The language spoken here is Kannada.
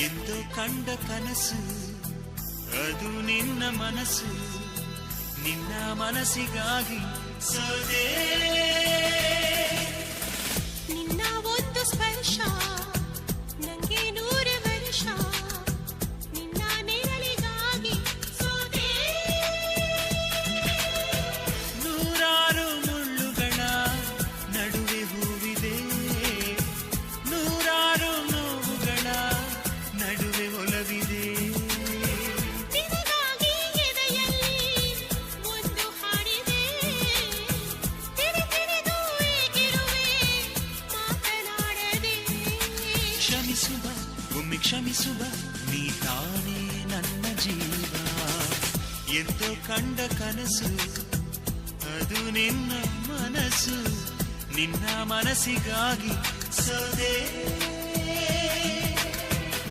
ಎಂದೋ ಕಂಡ ಕನಸು ಅದು ನಿನ್ನ ಮನಸ್ಸು, ನಿನ್ನ ಮನಸ್ಸಿಗಾಗಿ ಸೋದೆ. ನಿನ್ನ ಒಂದು ಸ್ಪರ್ಶ ನಂಗೆ 100 ವರ್ಷ, ನಿನ್ನ ನೆರಳಿಗಾಗಿ ಸೋದೆ. ನೂರಾರು ಮುಳ್ಳುಗಳ ನಡುವೆ ಹೂವಿದೆ, ನೂರಾರು ನೋವುಗಳ ನಡುವೆ ಒಲವಿದೆ. ನಿನಗಾಗಿ ಎದೆಯಲ್ಲಿ ಒಂದು ಹಾಡಿದೆ, ತಿರುತಿರುದು ಏಗಿರುವೆ ಮಾತನಾಡದೆ. ಕ್ಷಮಿಸುವ ಒಮ್ಮೆ ಕ್ಷಮಿಸುವ, ನೀ ತಾನೇ ನನ್ನ ಜೀವ. ಎಂದೋ ಕಂಡ ಕನಸು ಅದು ನಿನ್ನ ಮನಸ್ಸು, ನಿನ್ನ ಮನಸ್ಸಿಗಾಗಿ ಸೋದೆ.